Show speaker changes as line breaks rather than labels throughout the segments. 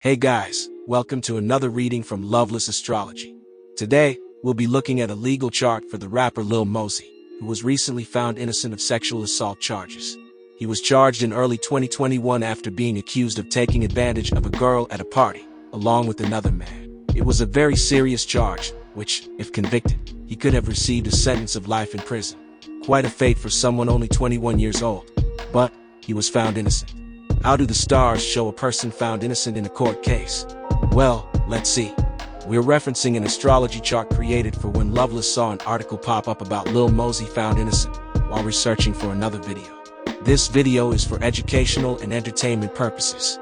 Hey guys, welcome to another reading from Loveless Astrology. Today, we'll be looking at a legal chart for the rapper Lil Mosey, who was recently found innocent of sexual assault charges. He was charged in early 2021 after being accused of taking advantage of a girl at a party, along with another man. It was a very serious charge, which, if convicted, he could have received a sentence of life in prison. Quite a fate for someone only 21 years old. But, he was found innocent. How do the stars show a person found innocent in a court case? Well, let's see. We're referencing an astrology chart created for when Loveless saw an article pop up about Lil Mosey found innocent while researching for another video. This video is for educational and entertainment purposes.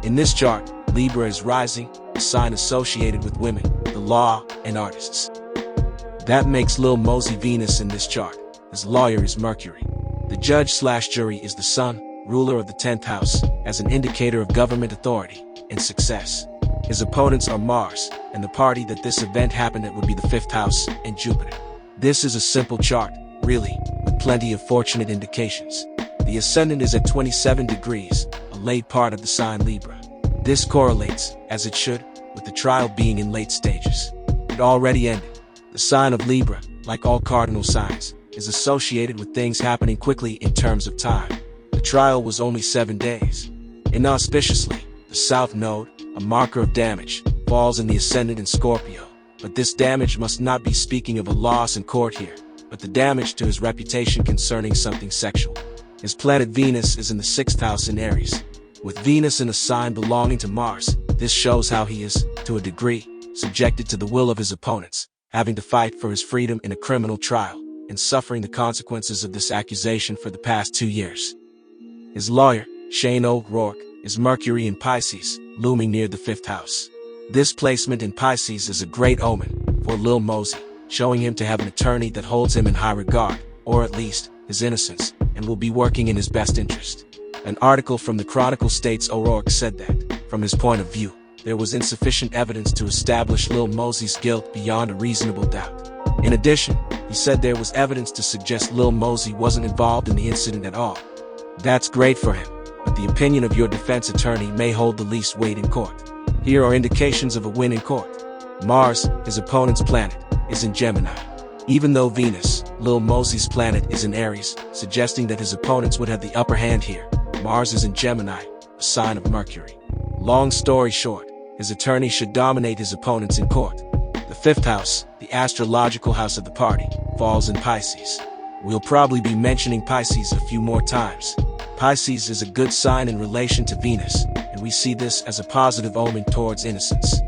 In this chart, Libra is rising, a sign associated with women, the law, and artists. That makes Lil Mosey Venus in this chart. His lawyer is Mercury. The judge/jury is the Sun, ruler of the 10th house, as an indicator of government authority and success. His opponents are Mars, and the party that this event happened at would be the 5th house, and Jupiter. This is a simple chart, really, with plenty of fortunate indications. The ascendant is at 27 degrees, a late part of the sign Libra. This correlates, as it should, with the trial being in late stages. It already ended. The sign of Libra, like all cardinal signs, is associated with things happening quickly in terms of time. The trial was only 7 days. Inauspiciously, the South Node, a marker of damage, falls in the ascendant in Scorpio. But this damage must not be speaking of a loss in court here, but the damage to his reputation concerning something sexual. His planet Venus is in the 6th house in Aries. With Venus in a sign belonging to Mars, this shows how he is, to a degree, subjected to the will of his opponents, having to fight for his freedom in a criminal trial, and suffering the consequences of this accusation for the past 2 years. His lawyer, Shane O'Rourke, is Mercury in Pisces, looming near the 5th house. This placement in Pisces is a great omen for Lil Mosey, showing him to have an attorney that holds him in high regard, or at least, his innocence, and will be working in his best interest. An article from the Chronicle states O'Rourke said that, from his point of view, there was insufficient evidence to establish Lil Mosey's guilt beyond a reasonable doubt. In addition, he said there was evidence to suggest Lil Mosey wasn't involved in the incident at all. That's great for him, but the opinion of your defense attorney may hold the least weight in court. Here are indications of a win in court. Mars, his opponent's planet, is in Gemini. Even though Venus, Lil Mosey's planet, is in Aries, suggesting that his opponents would have the upper hand here, Mars is in Gemini, a sign of Mercury. Long story short, his attorney should dominate his opponents in court. The 5th house, the astrological house of the party, falls in Pisces. We'll probably be mentioning Pisces a few more times. Pisces is a good sign in relation to Venus, and we see this as a positive omen towards innocence.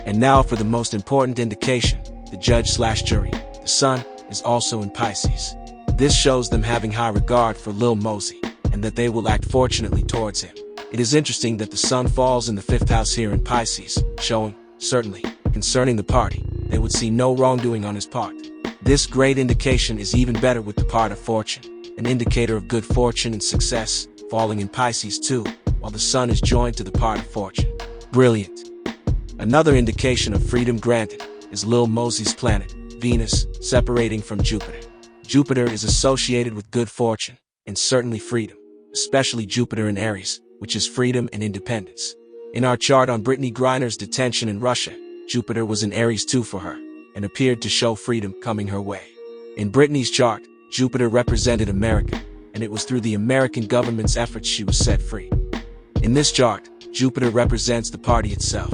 And now for the most important indication, the judge/jury. The Sun is also in Pisces. This shows them having high regard for Lil Mosey, and that they will act fortunately towards him. It is interesting that the Sun falls in the 5th house here in Pisces, showing, certainly, concerning the party, they would see no wrongdoing on his part. This great indication is even better with the part of fortune, an indicator of good fortune and success, falling in Pisces too, while the Sun is joined to the part of fortune. Brilliant. Another indication of freedom granted is Lil Mosey's planet, Venus, separating from Jupiter. Jupiter is associated with good fortune, and certainly freedom, especially Jupiter in Aries, which is freedom and independence. In our chart on Brittany Griner's detention in Russia, Jupiter was in Aries too for her, and appeared to show freedom coming her way. In Brittany's chart, Jupiter represented America, and it was through the American government's efforts she was set free. In this chart, Jupiter represents the party itself.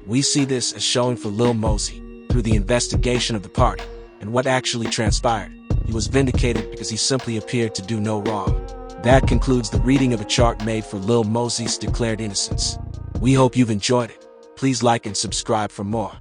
We see this as showing for Lil Mosey, through the investigation of the party, and what actually transpired. He was vindicated because he simply appeared to do no wrong. That concludes the reading of a chart made for Lil Mosey's declared innocence. We hope you've enjoyed it. Please like and subscribe for more.